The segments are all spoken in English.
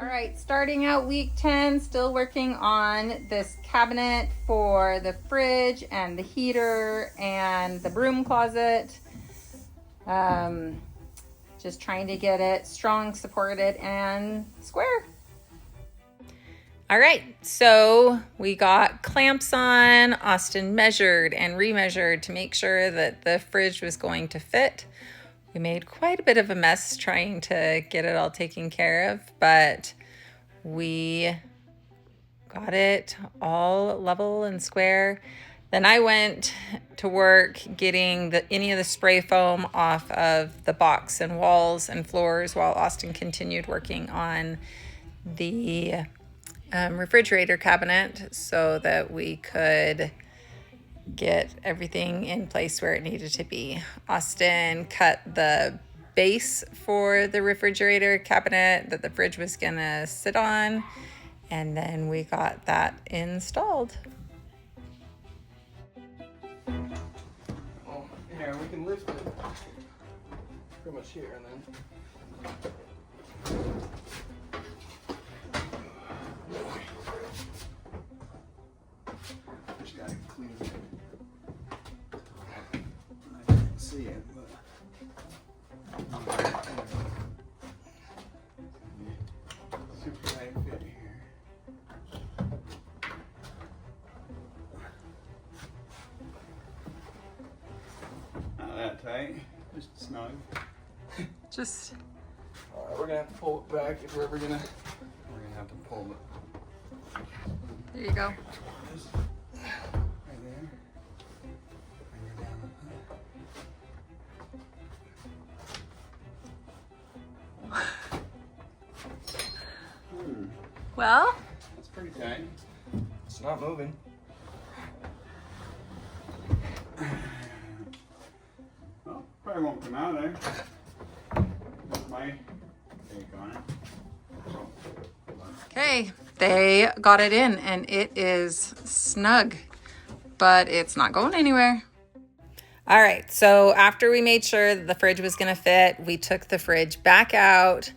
All right, starting out week 10, still working on this cabinet for the fridge and the heater and the broom closet. Just trying to get it strong, supported, and square. All right, so we got clamps on. Austin measured and remeasured to make sure that the fridge was going to fit. We made quite a bit of a mess trying to get it all taken care of, but we got it all level and square. Then I went to work getting any of the spray foam off of the box and walls and floors while Austin continued working on the refrigerator cabinet so that we could get everything in place where it needed to be. Austin cut the base for the refrigerator cabinet that the fridge was gonna sit on, and then we got that installed. Oh, here, we can lift it pretty much here and then. Just gotta clean it. I can't see it, but super tight fit here. Not that tight, just snug. Just Alright, we're gonna have to pull it back if we're ever gonna. We're gonna have to pull it. there you go. Just right there. Bring her down. Well, That's pretty tight. It's not moving. Well, probably won't come out there. That's my take on it. okay, they got it in and it is snug, but it's not going anywhere. All right, so after we made sure that the fridge was gonna fit, we took the fridge back out,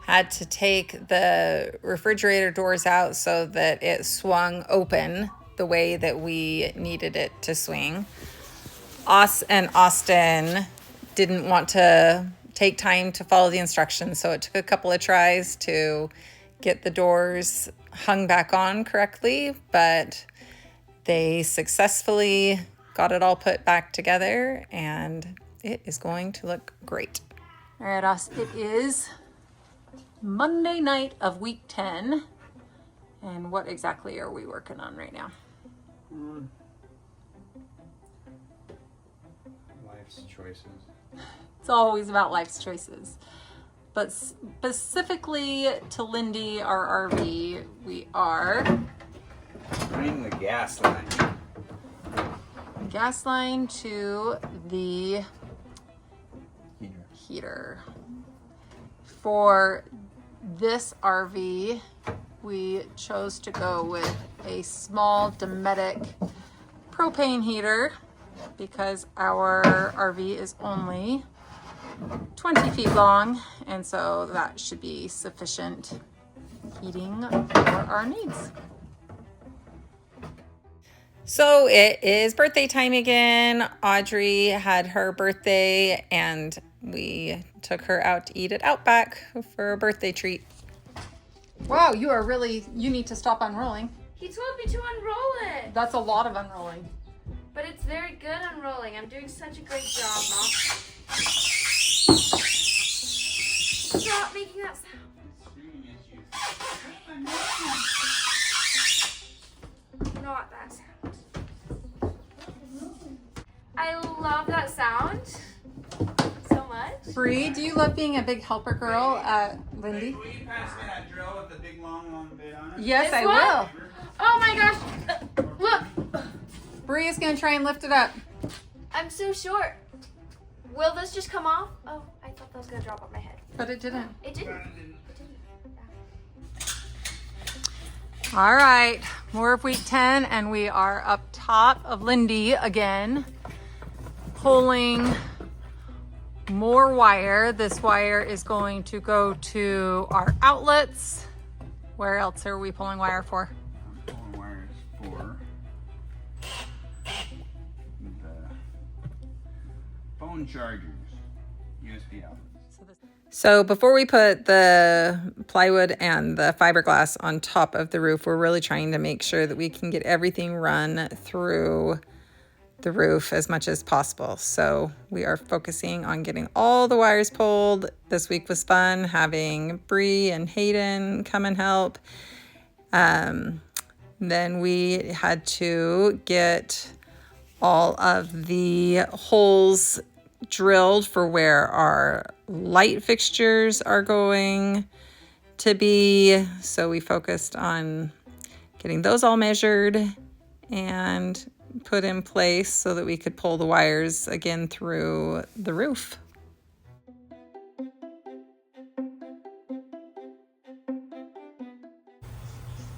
had to take the refrigerator doors out so that it swung open the way that we needed it to swing. Us and Austin didn't want to take time to follow the instructions, so it took a couple of tries to get the doors hung back on correctly, but they successfully got it all put back together and it is going to look great. All right, Austin, it is Monday night of week 10. And what exactly are we working on right now? Life's choices. It's always about life's choices. But specifically to Lindy, our RV, we are Running the gas line. gas line to the Heater. heater. For this RV, we chose to go with a small Dometic propane heater because our RV is only 20 feet long, and so that should be sufficient heating for our needs. So it is birthday time again. Audrey had her birthday and we took her out to eat at Outback for a birthday treat. Wow, you need to stop unrolling. He told me to unroll it. That's a lot of unrolling. But it's very good unrolling. I'm doing such a great job, Mom. Stop making that sound. Not that sound. I love that sound so much. Bree, do you love being a big helper girl at Lindy? Will you pass me that drill with the big long bit on it? Yes, This I one? will. Oh my gosh. Look. Bree is going to try and lift it up. I'm so short. Will this just come off? Oh, I thought that was going to drop on my head. But it didn't. It didn't. All right, more of week 10, and we are up top of Lindy again, pulling more wire. This wire is going to go to our outlets Where else are we pulling wire for? I'm pulling wires for the phone chargers, USB outlets. So before we put the plywood and the fiberglass on top of the roof, we're really trying to make sure that we can get everything run through the roof as much as possible. So we are focusing on getting all the wires pulled. This week was fun having Bree and Hayden come and help. Then we had to get all of the holes drilled for where our light fixtures are going to be. So we focused on getting those all measured and put in place so that we could pull the wires again through the roof.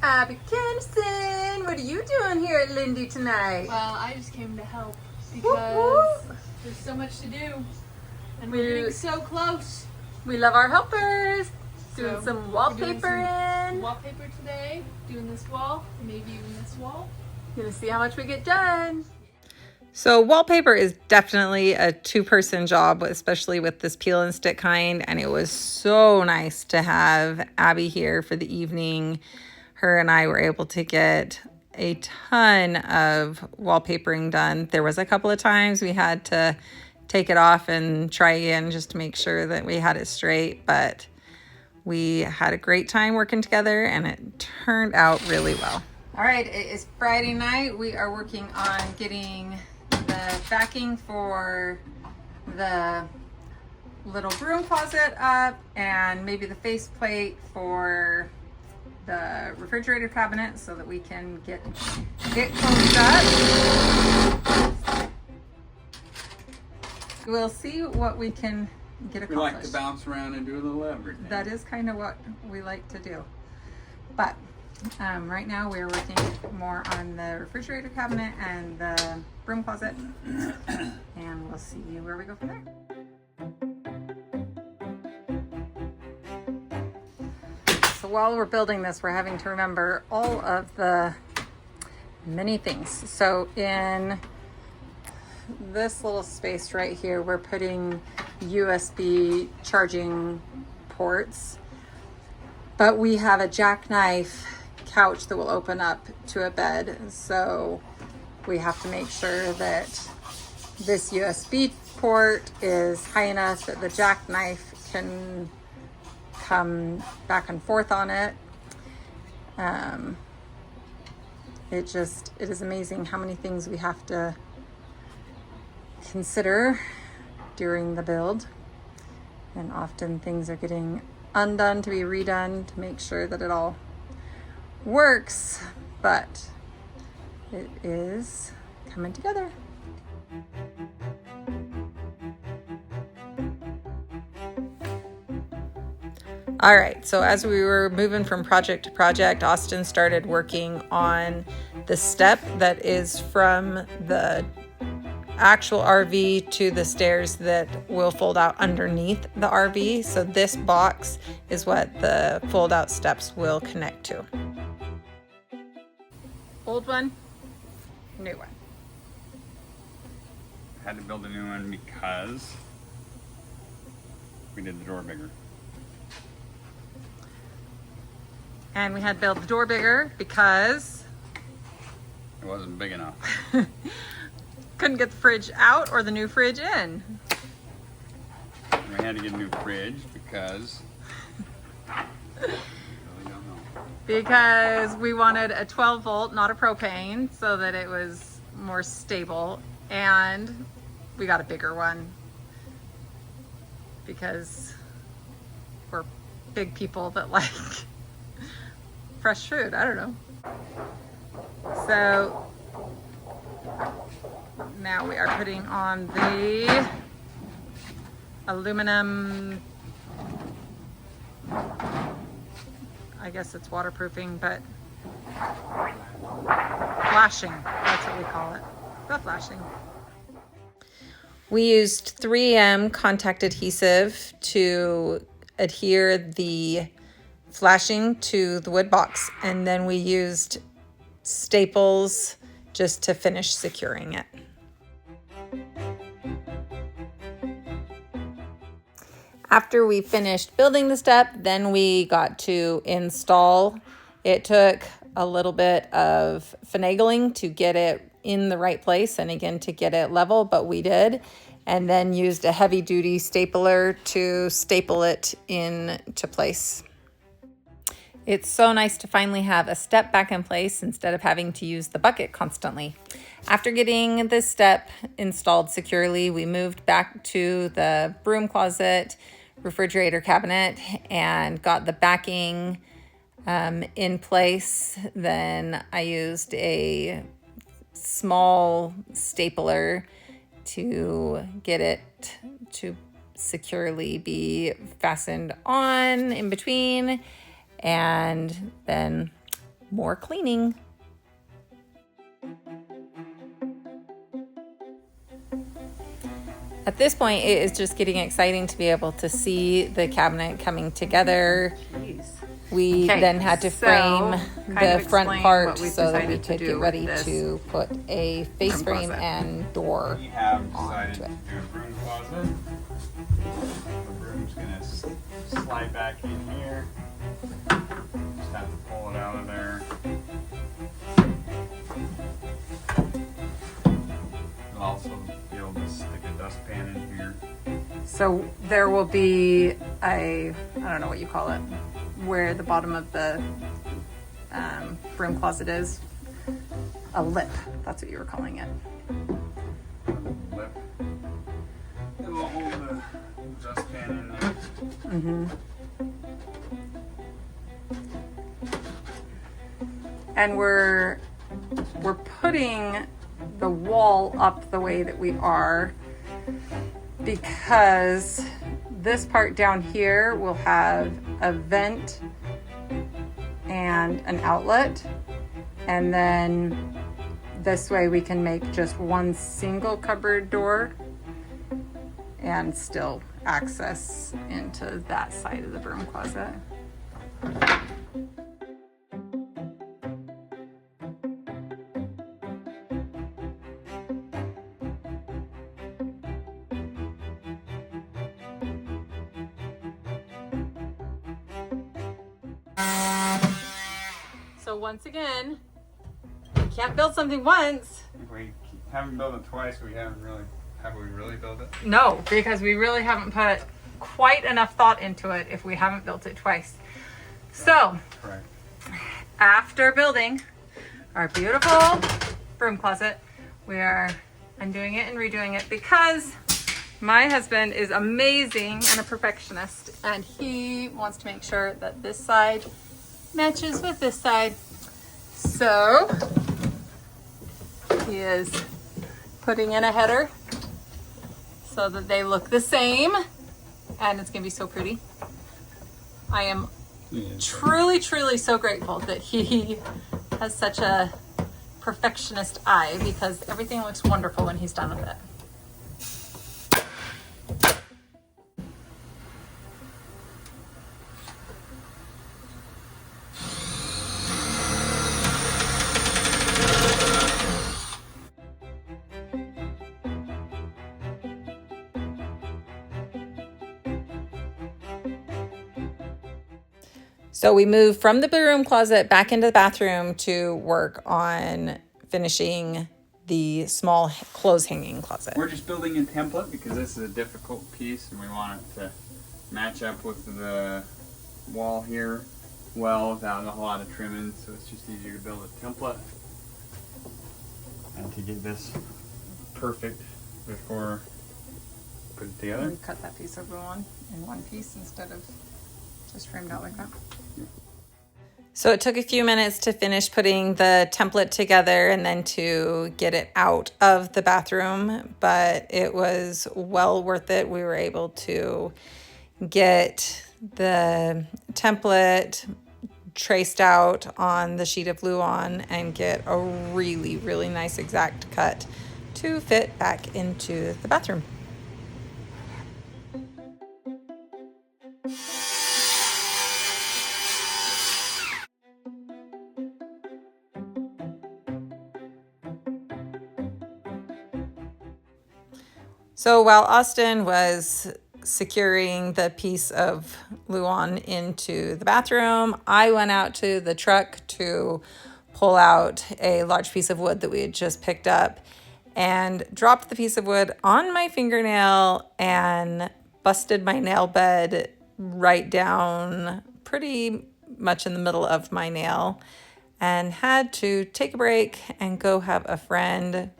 Abby Kennison, what are you doing here at Lindy tonight? Well, I just came to help because there's so much to do and we're getting so close. We love our helpers. Doing So, some we're doing wallpaper some in. wallpaper today, doing this wall, maybe even this wall. Gonna see how much we get done. So wallpaper is definitely a two-person job, especially with this peel and stick kind. And it was so nice to have Abby here for the evening. Her and I were able to get a ton of wallpapering done. There was a couple of times we had to take it off and try again just to make sure that we had it straight, but we had a great time working together and it turned out really well. All right, it is Friday night. We are working on getting the backing for the little broom closet up and maybe the faceplate for the refrigerator cabinet so that we can get it closed up. We'll see what we can get We accomplished. like to bounce around and do a little everything. That is kind of what we like to do. But right now we're working more on the refrigerator cabinet and the broom closet. And we'll see where we go from there. So while we're building this, we're having to remember all of the many things. So in this little space right here, we're putting USB charging ports, but we have a jackknife couch that will open up to a bed. So we have to make sure that this USB port is high enough that the jackknife can come back and forth on it. It is amazing how many things we have to consider during the build, and often things are getting undone to be redone to make sure that it all works, but it is coming together. All right, so as we were moving from project to project, Austin started working on the step that is from the actual RV to the stairs that will fold out underneath the RV. So this box is what the fold out steps will connect to. Old one, new one. Had to build a new one because we did the door bigger. And we had to build the door bigger because It wasn't big enough. couldn't get the fridge out or the new fridge in. And we had to get a new fridge because I really don't know. Because we wanted a 12 volt, not a propane, so that it was more stable. And we got a bigger one because we're big people that like fresh food. I don't know. So now we are putting on the aluminum, I guess it's waterproofing, but flashing, that's what we call it, the flashing. We used 3M contact adhesive to adhere the flashing to the wood box, and then we used staples just to finish securing it. After we finished building the step, then we got to install. It took a little bit of finagling to get it in the right place and again to get it level, but we did. And then used a heavy duty stapler to staple it into place. It's so nice to finally have a step back in place instead of having to use the bucket constantly. After getting this step installed securely, we moved back to the broom closet, refrigerator cabinet, and got the backing in place. Then I used a small stapler to get it to securely be fastened on in between, and then more cleaning. At this point, it is just getting exciting to be able to see the cabinet coming together. We then had to frame the front part so that we could get ready to put a face frame and door We have onto decided it. to do a broom closet. The broom's gonna slide back in here. Just have to pull it out of there. We'll also be able to stick a dustpan in here. So there will be I don't know what you call it, where the bottom of the broom closet is. A lip, that's what you were calling it. Lip. It will hold the dustpan in there. And we're putting the wall up the way that we are because this part down here will have a vent and an outlet, and then this way we can make just one single cupboard door and still access into that side of the broom closet. So once again, you can't build something once. If we haven't built it twice, have we really built it? No, because we really haven't put quite enough thought into it if we haven't built it twice. So, Correct. after building our beautiful broom closet, we are undoing it and redoing it because my husband is amazing and a perfectionist, and he wants to make sure that this side matches with this side. So he is putting in a header so that they look the same, and it's gonna be so pretty. I am truly so grateful that he has such a perfectionist eye, because everything looks wonderful when he's done with it. So we moved from the broom closet back into the bathroom to work on finishing the small clothes hanging closet. We're just building a template because this is a difficult piece and we want it to match up with the wall here well without a whole lot of trimming, so it's just easier to build a template and to get this perfect before put it together. We cut that piece of glue on in one piece instead of just framed out like that. So it took a few minutes to finish putting the template together and then to get it out of the bathroom, but it was well worth it. We were able to get the template traced out on the sheet of glue on and get a really nice exact cut to fit back into the bathroom. So while Austin was securing the piece of Luan into the bathroom, I went out to the truck to pull out a large piece of wood that we had just picked up and dropped the piece of wood on my fingernail and busted my nail bed right down pretty much in the middle of my nail, and had to take a break and go have a friend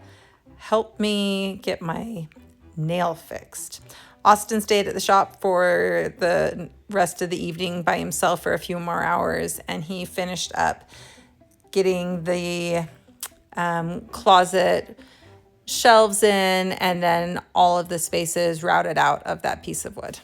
help me get my nail fixed. Austin stayed at the shop for the rest of the evening by himself for a few more hours, and he finished up getting the closet shelves in and then all of the spaces routed out of that piece of wood.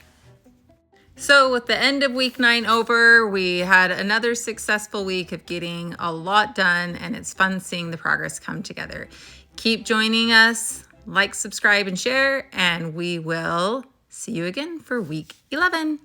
So with the end of week 9 over, we had another successful week of getting a lot done, and it's fun seeing the progress come together. Keep joining us, like, subscribe, and share, and we will see you again for week 11.